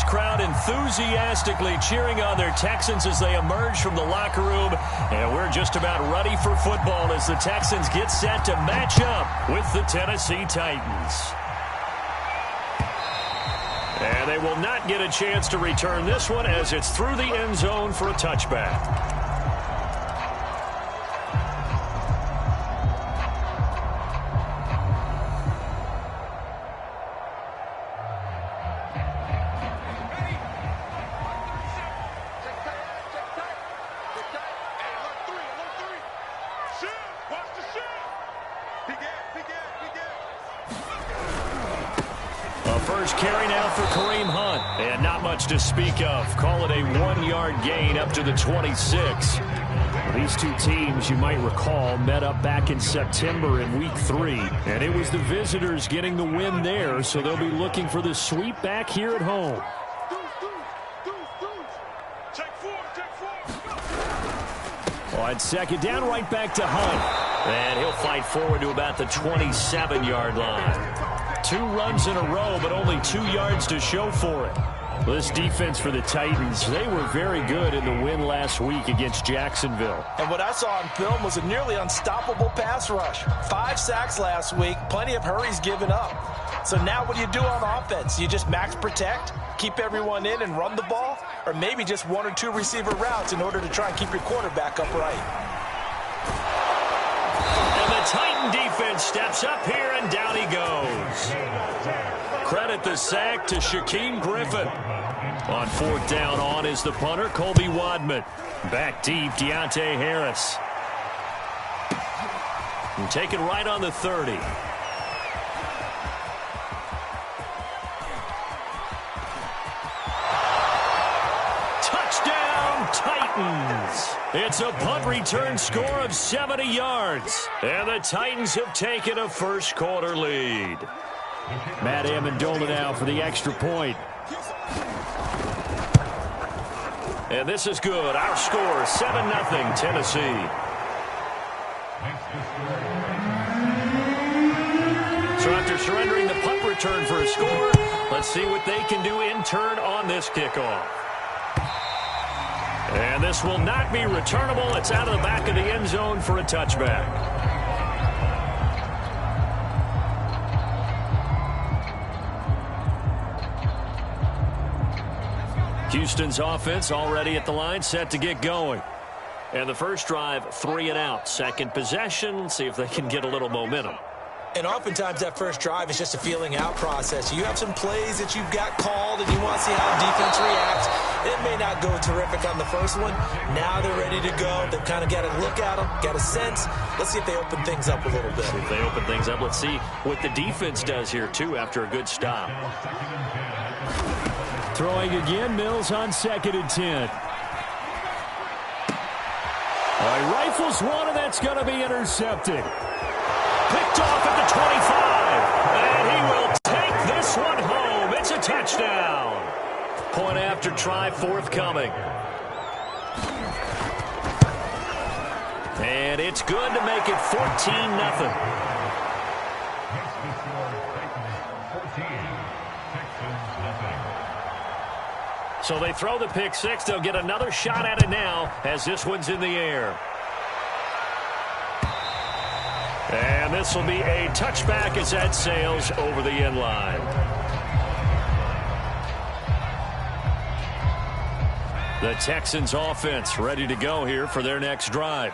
crowd enthusiastically cheering on their Texans as they emerge from the locker room. And we're just about ready for football as the Texans get set to match up with the Tennessee Titans. And they will not get a chance to return this one as it's through the end zone for a touchback. First carry now for Kareem Hunt. And not much to speak of. Call it a 1-yard gain up to the 26. These two teams, you might recall, met up back in September in Week 3. And it was the visitors getting the win there, so they'll be looking for the sweep back here at home. On second down, right back to Hunt. And he'll fight forward to about the 27-yard line. 2 runs in a row, but only 2 yards to show for it. This defense for the Titans, they were very good in the win last week against Jacksonville. And what I saw on film was a nearly unstoppable pass rush. 5 sacks last week, plenty of hurries given up. So now what do you do on offense? You just max protect, keep everyone in and run the ball, or maybe just 1 or 2 receiver routes in order to try and keep your quarterback upright. Titan defense steps up here, and down he goes. Credit the sack to Shaquem Griffin. On 4th down, on is the punter, Colby Wadman. Back deep, Deontay Harris. And taken right on the 30. Touchdown, Titans. It's a punt return score of 70 yards. And the Titans have taken a first quarter lead. Matt Amendola now for the extra point. And this is good. Our score, 7-0 Tennessee. So after surrendering the punt return for a score, let's see what they can do in turn on this kickoff. And this will not be returnable. It's out of the back of the end zone for a touchback. Houston's offense already at the line, set to get going. And the first drive, 3 and out. Second possession, see if they can get a little momentum. And oftentimes that first drive is just a feeling out process. You have some plays that you've got called and you want to see how the defense reacts. It may not go terrific on the first one. Now they're ready to go. They've kind of got a look at them, got a sense. Let's see if they open things up a little bit. See if they open things up. Let's see what the defense does here, too, after a good stop. Throwing again, Mills on 2nd and 10. He rifles one, and that's going to be intercepted. Picked off at the 25. And he will take this one home. It's a touchdown. Point after try forthcoming. And it's good to make it 14-0. So they throw the pick six. They'll get another shot at it now as this one's in the air. And this will be a touchback as that sails over the end line. The Texans offense ready to go here for their next drive.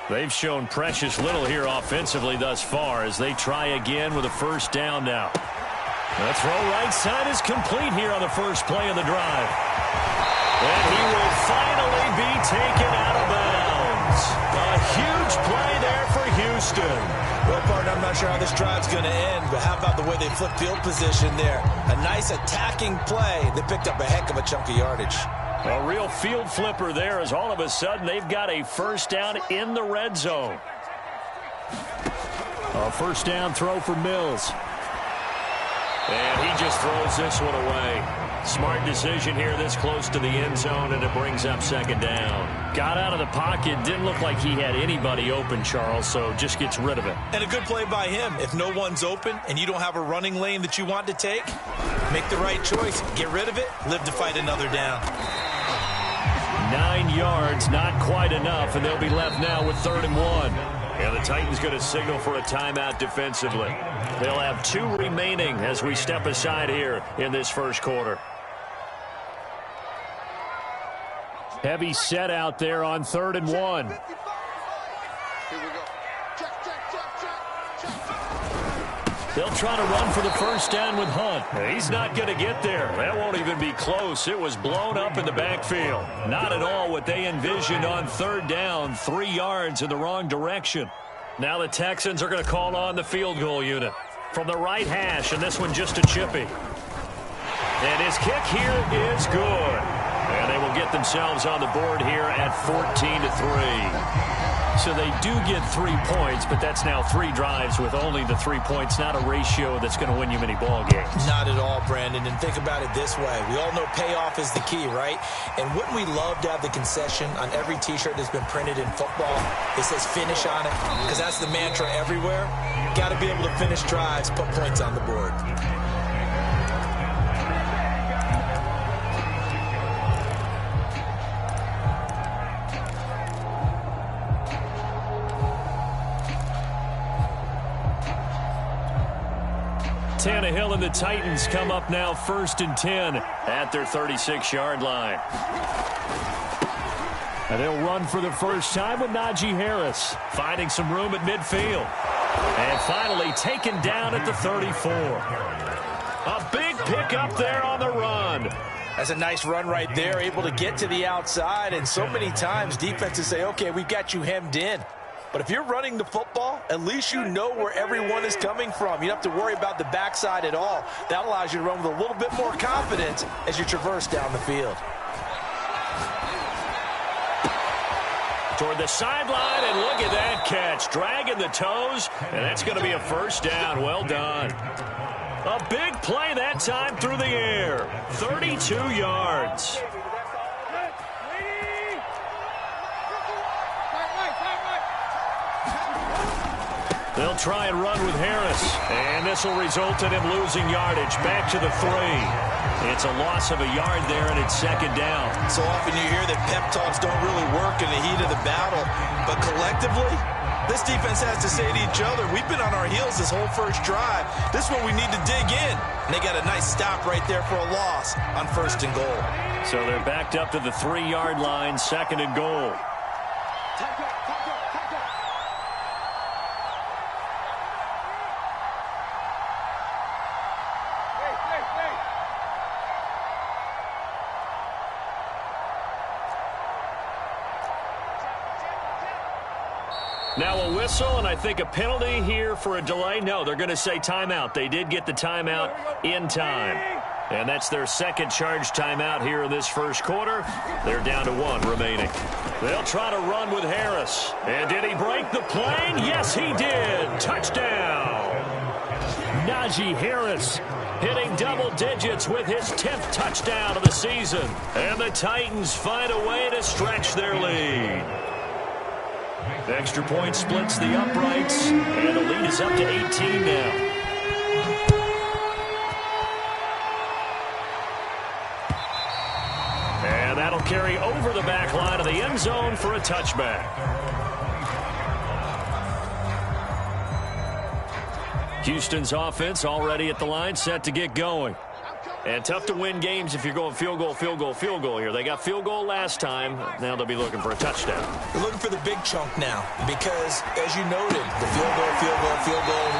They've shown precious little here offensively thus far as they try again with a first down now. The throw right side is complete here on the first play of the drive. And he will finally be taken out of bounds. A huge play there for Houston. Well, partner, I'm not sure how this drive's going to end, but how about the way they flip field position there? A nice attacking play. They picked up a heck of a chunk of yardage. A real field flipper there as all of a sudden they've got a first down in the red zone. A first down throw for Mills. And he just throws this one away. Smart decision here this close to the end zone, and it brings up second down. Got out of the pocket. Didn't look like he had anybody open, Charles, so just gets rid of it. And a good play by him. If no one's open and you don't have a running lane that you want to take, Make the right choice. Get rid of it. Live to fight another down. 9 yards, not quite enough, and they'll be left now with 3rd and 1. And the Titans going to signal for a timeout defensively. They'll have 2 remaining as we step aside here in this first quarter. Heavy set out there on 3rd and 1. Here we go. Check. They'll try to run for the first down with Hunt. He's not going to get there. That won't even be close. It was blown up in the backfield. Not at all what they envisioned on 3rd down. 3 yards in the wrong direction. Now the Texans are going to call on the field goal unit from the right hash, and this one just a chippy. And his kick here is good. And they will get themselves on the board here at 14-3. So they do get 3 points, but that's now 3 drives with only the 3 points, not a ratio that's going to win you many ball games. Not at all, Brandon. And think about it this way. We all know payoff is the key, right? And wouldn't we love to have the concession on every T-shirt that's been printed in football? It says finish on it, because that's the mantra everywhere. Got to be able to finish drives, put points on the board. Tannehill and the Titans come up now 1st and 10 at their 36-yard line. And they'll run for the first time with Najee Harris, finding some room at midfield. And finally taken down at the 34. A big pickup there on the run. That's a nice run right there, able to get to the outside. And so many times defenses say, okay, we've got you hemmed in. But if you're running the football, at least you know where everyone is coming from. You don't have to worry about the backside at all. That allows you to run with a little bit more confidence as you traverse down the field. Toward the sideline, and look at that catch. Dragging the toes, and that's going to be a first down. Well done. A big play that time through the air. 32 yards. They'll try and run with Harris, and this will result in him losing yardage. Back to the 3. It's a loss of a yard there, and it's 2nd down. So often you hear that pep talks don't really work in the heat of the battle, but collectively, this defense has to say to each other, we've been on our heels this whole first drive. This is where we need to dig in. And they got a nice stop right there for a loss on 1st and goal. So they're backed up to the 3-yard line, 2nd and goal. Now a whistle, and I think a penalty here for a delay. No, they're going to say timeout. They did get the timeout in time. And that's their 2nd charge timeout here in this first quarter. They're down to 1 remaining. They'll try to run with Harris. And did he break the plane? Yes, he did. Touchdown. Najee Harris hitting double digits with his 10th touchdown of the season. And the Titans find a way to stretch their lead. Extra point splits the uprights, and the lead is up to 18 now. And that'll carry over the back line of the end zone for a touchback. Houston's offense already at the line, set to get going. And tough to win games if you're going field goal, field goal, field goal here. They got field goal last time. Now they'll be looking for a touchdown. They're looking for the big chunk now because, as you noted, the field goal,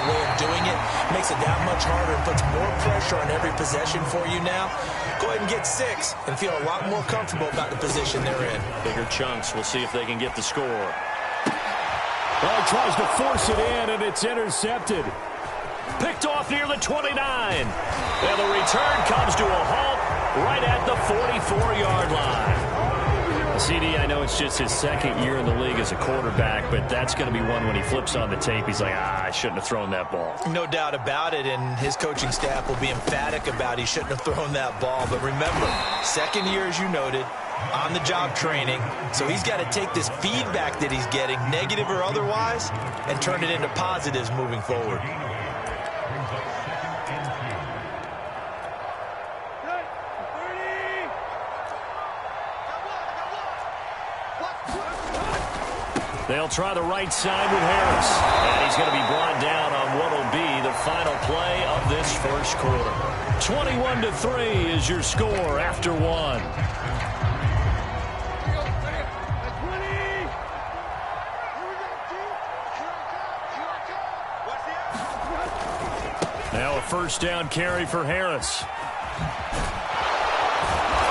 way of doing it makes it that much harder and puts more pressure on every possession for you now. Go ahead and get 6 and feel a lot more comfortable about the position they're in. Bigger chunks. We'll see if they can get the score. Well, he tries to force it in, and it's intercepted. Picked off near the 29. And the return comes to a halt right at the 44-yard line. CD, I know it's just his 2nd year in the league as a quarterback, but that's going to be one when he flips on the tape. He's like, I shouldn't have thrown that ball. No doubt about it, and his coaching staff will be emphatic about he shouldn't have thrown that ball. But remember, 2nd year, as you noted, on-the-job training. So he's got to take this feedback that he's getting, negative or otherwise, and turn it into positives moving forward. They'll try the right side with Harris. And he's going to be brought down on what will be the final play of this first quarter. 21-3 is your score after one. Now a first down carry for Harris.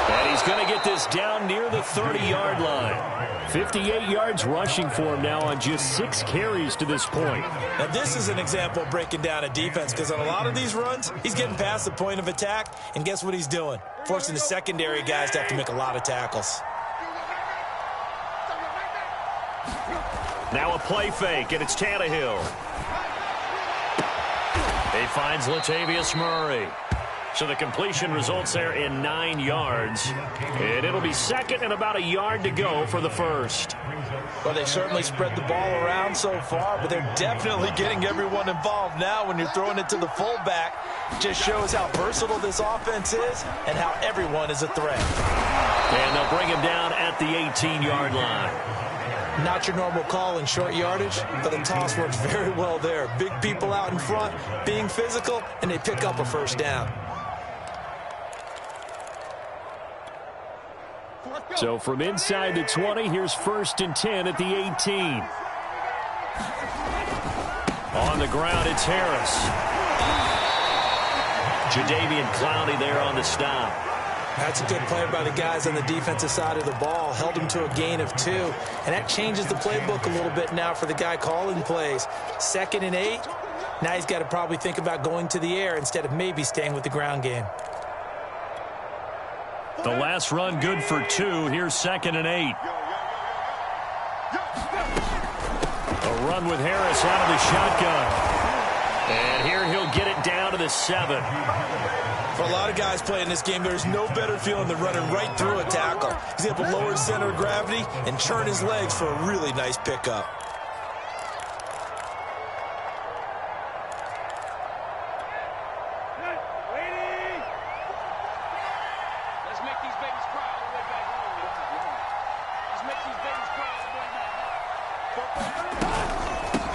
And he's going to get this down near the 30-yard line. 58 yards rushing for him now on just 6 carries to this point. Now this is an example of breaking down a defense, because on a lot of these runs, he's getting past the point of attack, and guess what he's doing? Forcing the secondary guys to have to make a lot of tackles. Now a play fake, and it's Tannehill. He finds Latavius Murray. So the completion results there in 9 yards. And it'll be second and about a yard to go for the first. Well, they certainly spread the ball around so far, but they're definitely getting everyone involved now when you're throwing it to the fullback. Just shows how versatile this offense is and how everyone is a threat. And they'll bring him down at the 18-yard line. Not your normal call in short yardage, but the toss works very well there. Big people out in front, being physical, and they pick up a first down. So from inside the 20, here's 1st and 10 at the 18. On the ground, it's Harris. Jadeveon Clowney there on the stop. That's a good play by the guys on the defensive side of the ball. Held him to a gain of 2. And that changes the playbook a little bit now for the guy calling plays. 2nd and 8. Now he's got to probably think about going to the air instead of maybe staying with the ground game. The last run good for 2. Here's 2nd and 8. A run with Harris out of the shotgun. And here he'll get it down to the 7. For a lot of guys playing this game, there's no better feeling than running right through a tackle. He's able to lower his center of gravity and turn his legs for a really nice pickup.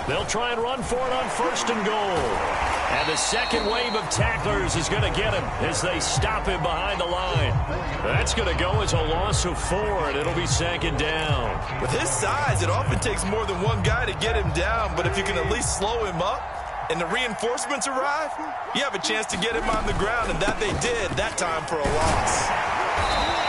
They'll try and run for it on 1st and goal. And the second wave of tacklers is going to get him as they stop him behind the line. That's going to go as a loss of 4, and it'll be 2nd down. With his size, it often takes more than one guy to get him down, but if you can at least slow him up and the reinforcements arrive, you have a chance to get him on the ground, and that they did that time for a loss.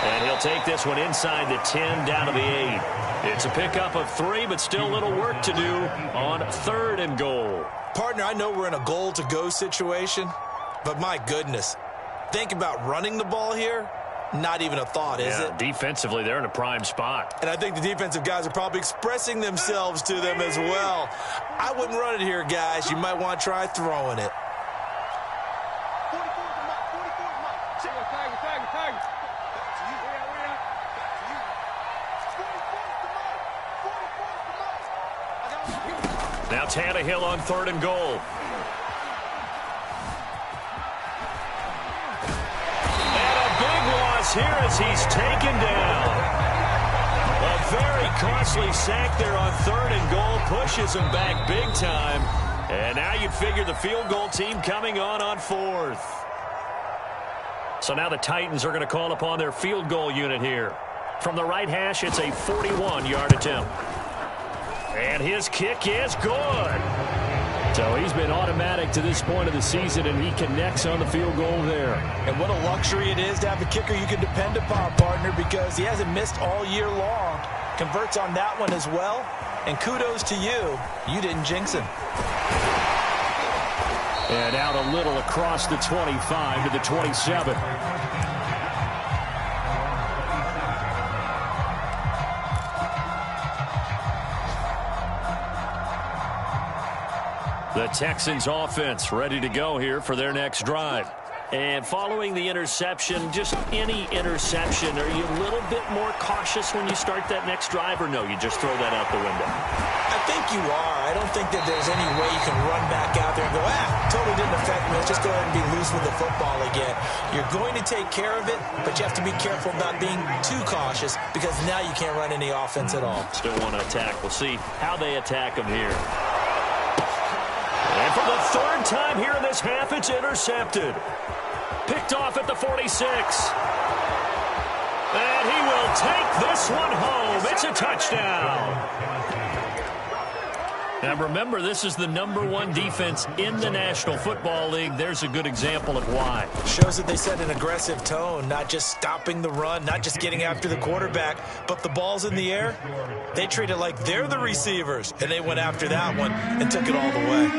And he'll take this one inside the 10 down to the 8. It's a pickup of 3, but still a little work to do on 3rd and goal. Partner, I know we're in a goal-to-go situation, but my goodness, think about running the ball here. Not even a thought, is it? Defensively, they're in a prime spot. And I think the defensive guys are probably expressing themselves to them as well. I wouldn't run it here, guys. You might want to try throwing it. Now Tannehill on 3rd and goal. And a big loss here as he's taken down. A very costly sack there on 3rd and goal. Pushes him back big time. And now you'd figure the field goal team coming on 4th. So now the Titans are going to call upon their field goal unit here. From the right hash, it's a 41-yard attempt. And his kick is good. So he's been automatic to this point of the season, and he connects on the field goal there. And what a luxury it is to have a kicker you can depend upon, partner, because he hasn't missed all year long. Converts on that one as well. And kudos to you. You didn't jinx him. And out a little across the 25 to the 27. The Texans offense ready to go here for their next drive. And following the interception, just any interception, are you a little bit more cautious when you start that next drive, or no, you just throw that out the window? I think you are. I don't think that there's any way you can run back out there and go, totally didn't affect me. Let's just go ahead and be loose with the football again. You're going to take care of it, but you have to be careful about being too cautious because now you can't run any offense at all. Still want to attack. We'll see how they attack them here. And for the third time here in this half, it's intercepted. Picked off at the 46. And he will take this one home. It's a touchdown. Now remember, this is the #1 defense in the National Football League. There's a good example of why. Shows that they set an aggressive tone, not just stopping the run, not just getting after the quarterback, but the ball's in the air. They treat it like they're the receivers, and they went after that one and took it all the way.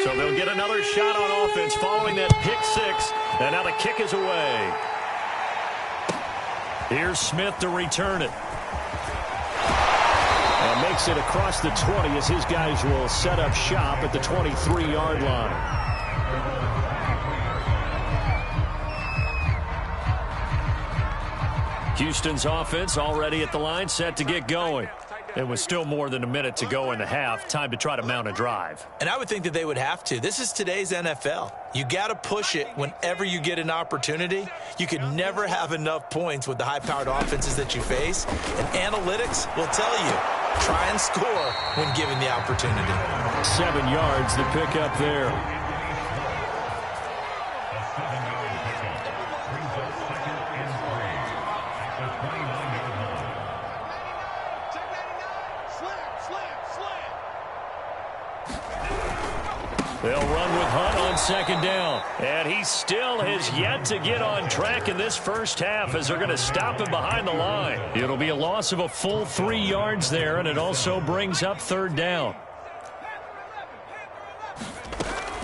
So they'll get another shot on offense following that pick six, and now the kick is away. Here's Smith to return it. And makes it across the 20 as his guys will set up shop at the 23-yard line. Houston's offense already at the line, set to get going. It was still more than a minute to go in the half. Time to try to mount a drive. And I would think that they would have to. This is today's NFL. You got to push it whenever you get an opportunity. You can never have enough points with the high-powered offenses that you face. And analytics will tell you, try and score when given the opportunity. 7 yards, the pickup there. They'll run with Hunt on second down. And he still has yet to get on track in this first half as they're going to stop him behind the line. It'll be a loss of a full 3 yards there, and it also brings up third down.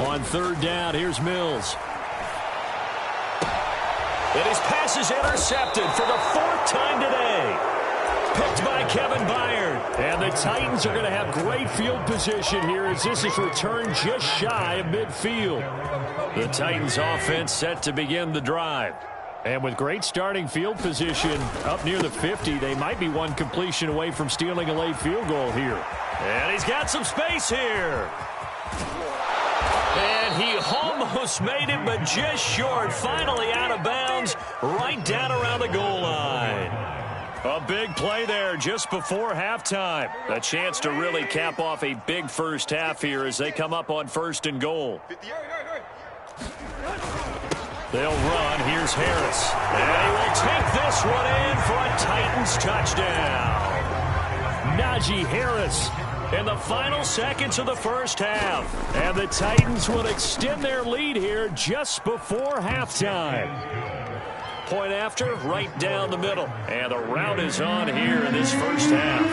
On third down, here's Mills. And his pass is intercepted for the 4th time today. Picked by Kevin Byard. And the Titans are going to have great field position here as this is returned just shy of midfield. The Titans offense set to begin the drive. And with great starting field position up near the 50, they might be one completion away from stealing a late field goal here. And he's got some space here. And he almost made it, but just short. Finally out of bounds, right down around the goal line. A big play there just before halftime. A chance to really cap off a big first half here as they come up on 1st and goal. They'll run. Here's Harris. And he will take this one in for a Titans touchdown. Najee Harris in the final seconds of the first half. And the Titans will extend their lead here just before halftime. Point after, right down the middle. And the route is on here in this first half.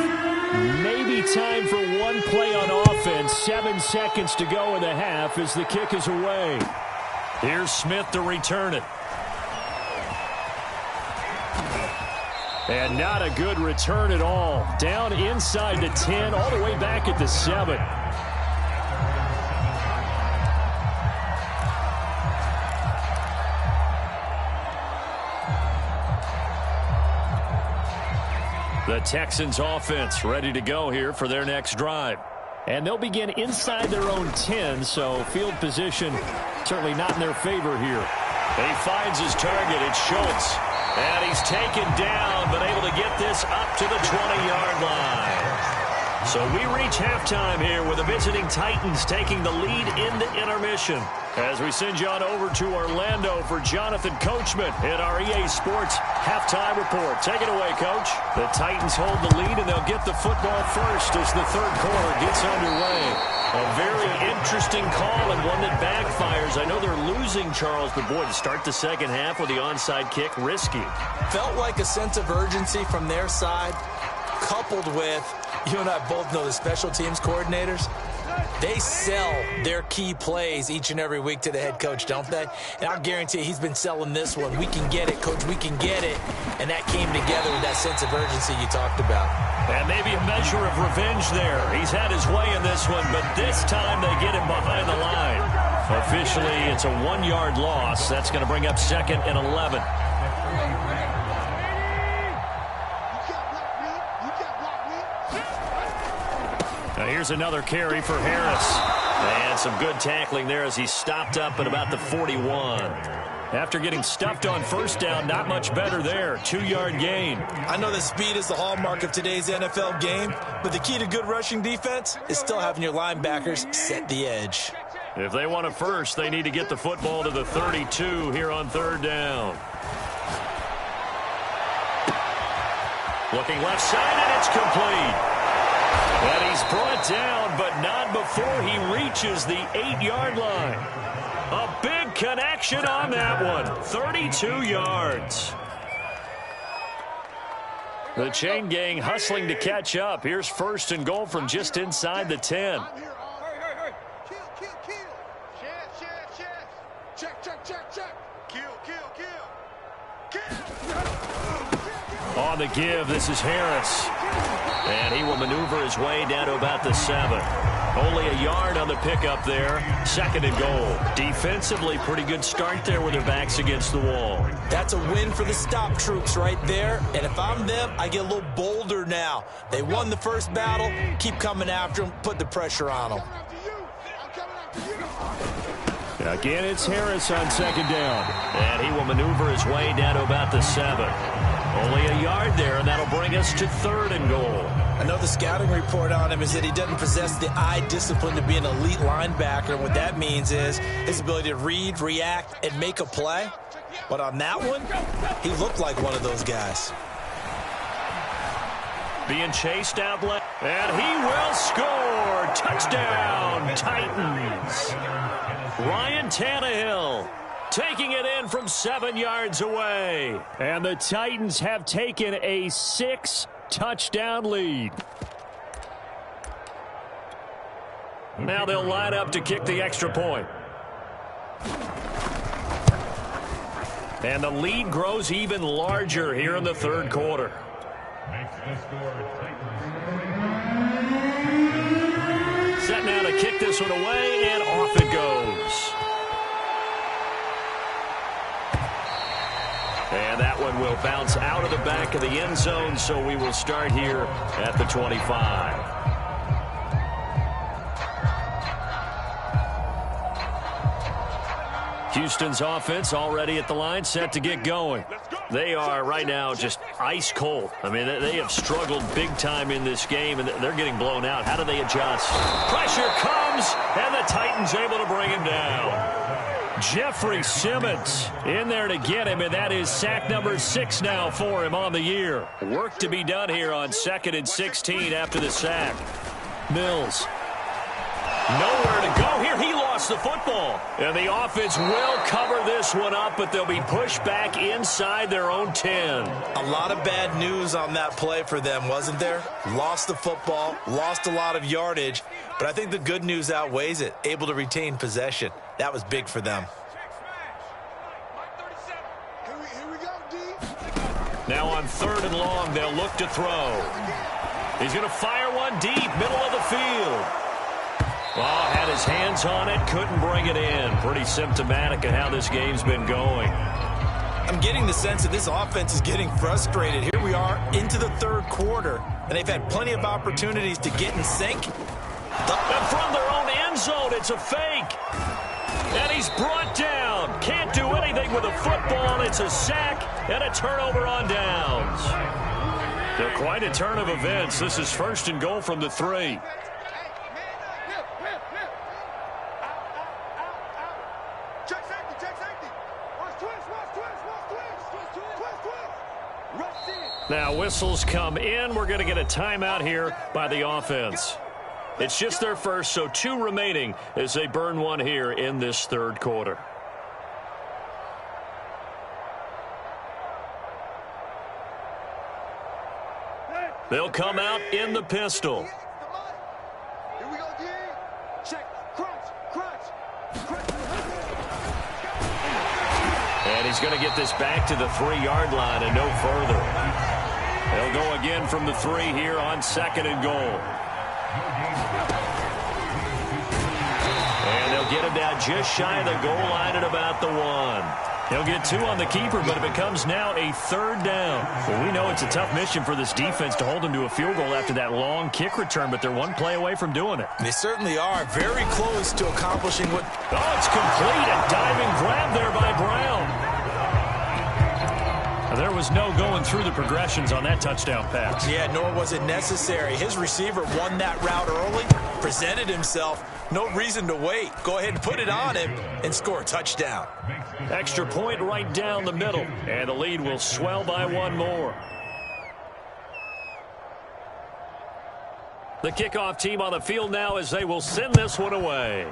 Maybe time for one play on offense. 7 seconds to go in the half as the kick is away. Here's Smith to return it. And not a good return at all. Down inside the 10, all the way back at the 7. The Texans offense ready to go here for their next drive. And they'll begin inside their own 10, so field position certainly not in their favor here. He finds his target. It's Schultz. And he's taken down, but able to get this up to the 20-yard line. So we reach halftime here with the visiting Titans taking the lead in the intermission. As we send you on over to Orlando for Jonathan Coachman in our EA Sports halftime report. Take it away, Coach. The Titans hold the lead, and they'll get the football first as the third quarter gets underway. A very interesting call and one that backfires. I know they're losing, Charles, but boy, to start the second half with the onside kick, risky. Felt like a sense of urgency from their side, coupled with, you and I both know the special teams coordinators. They sell their key plays each and every week to the head coach, don't they? And I'll guarantee you he's been selling this one. We can get it, Coach, we can get it. And that came together with that sense of urgency you talked about. And maybe a measure of revenge there. He's had his way in this one, but this time they get him behind the line. Officially, it's a 1-yard loss. That's going to bring up 2nd and 11. Now here's another carry for Harris. And some good tackling there as he stopped up at about the 41. After getting stuffed on first down, not much better there. 2-yard gain. I know that speed is the hallmark of today's NFL game, but the key to good rushing defense is still having your linebackers set the edge. If they want a first, they need to get the football to the 32 here on 3rd down. Looking left side, and it's complete. And he's brought down, but not before he reaches the 8-yard line. A big connection on that one. 32 yards. The chain gang hustling to catch up. Here's 1st and goal from just inside the 10. On the give, this is Harris. And he will maneuver his way down to about the 7. Only a yard on the pickup there. 2nd and goal. Defensively, pretty good start there with their backs against the wall. That's a win for the stop troops right there. And if I'm them, I get a little bolder now. They won the first battle. Keep coming after them. Put the pressure on them. Again, it's Harris on 2nd down. And he will maneuver his way down to about the 7. Only a yard there, and that'll bring us to 3rd and goal. I know the scouting report on him is that he doesn't possess the eye discipline to be an elite linebacker. And what that means is his ability to read, react, and make a play. But on that one, he looked like one of those guys. Being chased out left, and he will score. Touchdown, Titans. Ryan Tannehill taking it in from 7 yards away. And the Titans have taken a 6-touchdown lead. Now they'll line up to kick the extra point. And the lead grows even larger here in the 3rd quarter. Set now to kick this one away, and off it goes. And that one will bounce out of the back of the end zone, so we will start here at the 25. Houston's offense already at the line, set to get going. They are right now just ice cold. I mean, they have struggled big time in this game, and they're getting blown out. How do they adjust? Pressure comes, and the Titans able to bring him down. Jeffrey Simmons in there to get him, and that is sack number 6 now for him on the year. Work to be done here on 2nd and 16 after the sack. Mills. Nowhere to go here. He lost the football. And the offense will cover this one up, but they'll be pushed back inside their own 10. A lot of bad news on that play for them, wasn't there? Lost the football, lost a lot of yardage, but I think the good news outweighs it. Able to retain possession. That was big for them. Now on 3rd and long, they'll look to throw. He's going to fire one deep, middle of the field. Oh, had his hands on it, couldn't bring it in. Pretty symptomatic of how this game's been going. I'm getting the sense that this offense is getting frustrated. Here we are into the 3rd quarter, and they've had plenty of opportunities to get in sync. And from their own end zone, it's a fake. And he's brought down. Can't do anything with a football. It's a sack and a turnover on downs. So quite a turn of events. This is 1st and goal from the 3. Now whistles come in. We're going to get a timeout here by the offense. It's just their first, so 2 remaining as they burn one here in this 3rd quarter. They'll come out in the pistol. Here we go, D. Check. Crunch. And he's going to get this back to the 3-yard line and no further. They'll go again from the 3 here on 2nd and goal. And they'll They'll get him down just shy of the goal line at about the 1. He'll get 2 on the keeper, but it becomes now a 3rd down. Well, we know it's a tough mission for this defense to hold them to a field goal after that long kick return, but they're 1 play away from doing it. They certainly are. Very close to accomplishing what... Oh, it's complete. A diving grab there by Brown. There was no going through the progressions on that touchdown pass. Yeah, nor was it necessary. His receiver won that route early, presented himself. No reason to wait. Go ahead and put it on him and score a touchdown. Extra point right down the middle, and the lead will swell by 1 more. The kickoff team on the field now as they will send this one away.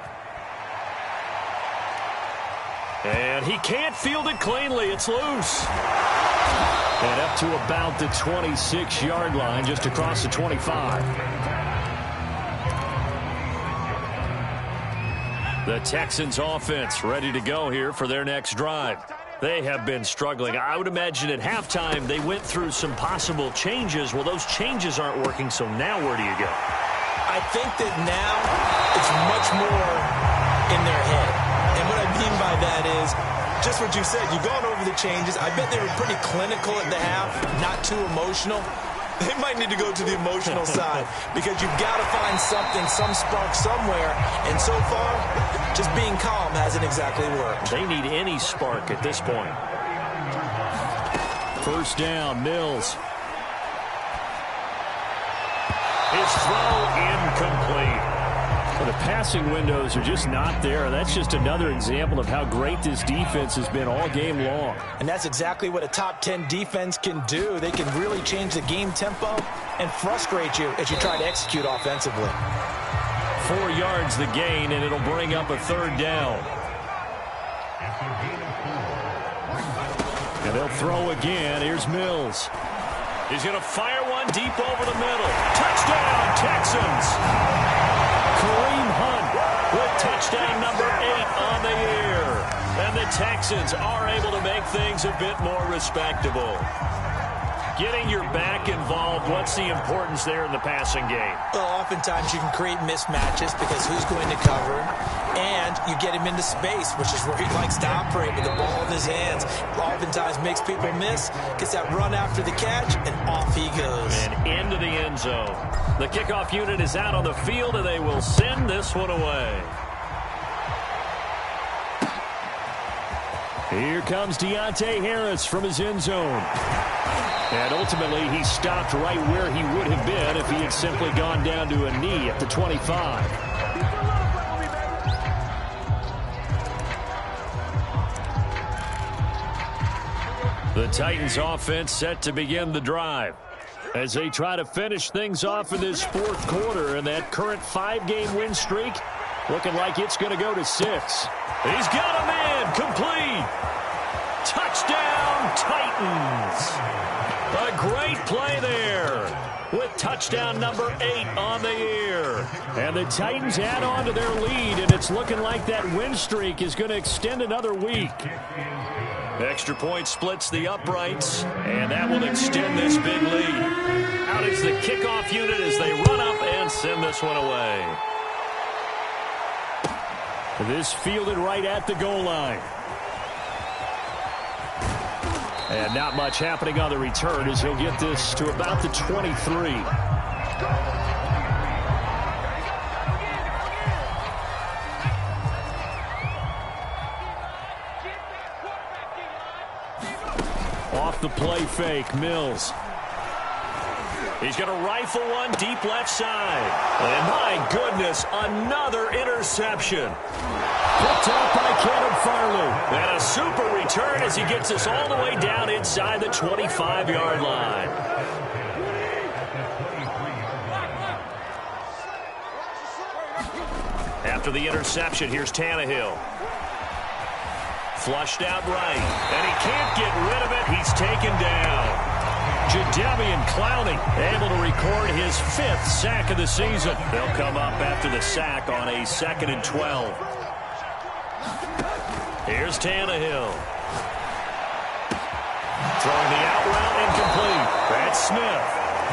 And he can't field it cleanly. It's loose. And up to about the 26-yard line, just across the 25. The Texans offense ready to go here for their next drive. They have been struggling. I would imagine at halftime they went through some possible changes. Well, those changes aren't working, so now where do you go? I think that now it's much more in their head. And what I mean by that is just what you said. You've gone over the changes. I bet they were pretty clinical at the half, not too emotional. They might need to go to the emotional side because you've got to find something, some spark somewhere. And so far, just being calm hasn't exactly worked. They need any spark at this point. 1st down, Mills. His throw incomplete. Well, the passing windows are just not there. That's just another example of how great this defense has been all game long. And that's exactly what a top 10 defense can do. They can really change the game tempo and frustrate you as you try to execute offensively. 4 yards the gain, and it'll bring up a 3rd down. And they'll throw again. Here's Mills. He's going to fire one deep over the middle. Touchdown, Texans! Kareem Hunt with touchdown number 8 on the year. And the Texans are able to make things a bit more respectable. Getting your back involved, what's the importance there in the passing game? Well, oftentimes you can create mismatches because who's going to cover him, and you get him into space, which is where he likes to operate with the ball in his hands. Oftentimes makes people miss, gets that run after the catch, and off he goes. And into the end zone. The kickoff unit is out on the field, and they will send this one away. Here comes Deontay Harris from his end zone. And ultimately, he stopped right where he would have been if he had simply gone down to a knee at the 25. The Titans offense set to begin the drive as they try to finish things off in this 4th quarter, and that current 5-game win streak looking like it's going to go to 6. He's got a man complete. Touchdown, Titans. A great play there with touchdown number 8 on the year. And the Titans add on to their lead, and it's looking like that win streak is going to extend another week. Extra point splits the uprights, and that will extend this big lead. Out is the kickoff unit as they run up and send this one away. This fielded right at the goal line. And not much happening on the return as he'll get this to about the 23. Off the play fake, Mills. He's going to rifle one deep left side. And my goodness, another interception. Picked up by Caleb Farley. And a super return as he gets us all the way down inside the 25-yard line. After the interception, here's Tannehill. Flushed out right. And he can't get rid of it. He's taken down. Jadeveon Clowney able to record his 5th sack of the season. They'll come up after the sack on a 2nd and 12. Here's Tannehill. Throwing the out route incomplete. That's Smith.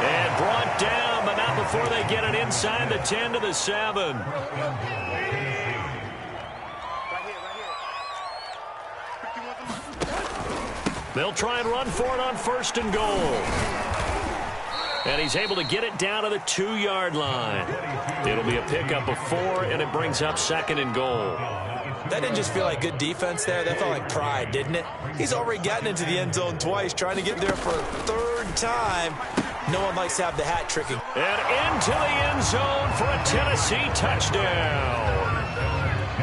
And brought down, but not before they get it inside the 10 to the 7. They'll try and run for it on 1st and goal. And he's able to get it down to the 2-yard line. It'll be a pickup of 4, and it brings up 2nd and goal. That didn't just feel like good defense there. That felt like pride, didn't it? He's already gotten into the end zone twice, trying to get there for a 3rd time. No one likes to have the hat tricking. And into the end zone for a Tennessee touchdown.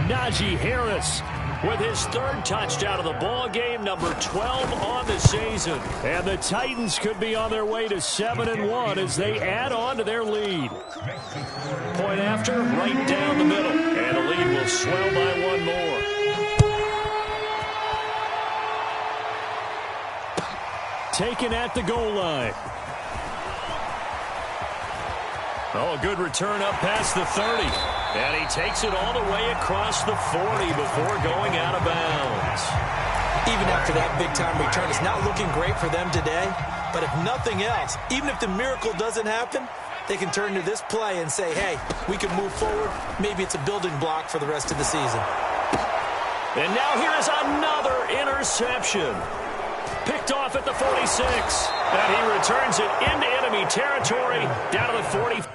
Najee Harris with his 3rd touchdown of the ball game, number 12 on the season. And the Titans could be on their way to 7-1 as they add on to their lead. Point after, right down the middle. And the lead will swell by 1 more. Taken at the goal line. Oh, a good return up past the 30. And he takes it all the way across the 40 before going out of bounds. Even after that big-time return, it's not looking great for them today. But if nothing else, even if the miracle doesn't happen, they can turn to this play and say, hey, we can move forward. Maybe it's a building block for the rest of the season. And now here is another interception. Picked off at the 46. And he returns it into enemy territory down to the 40.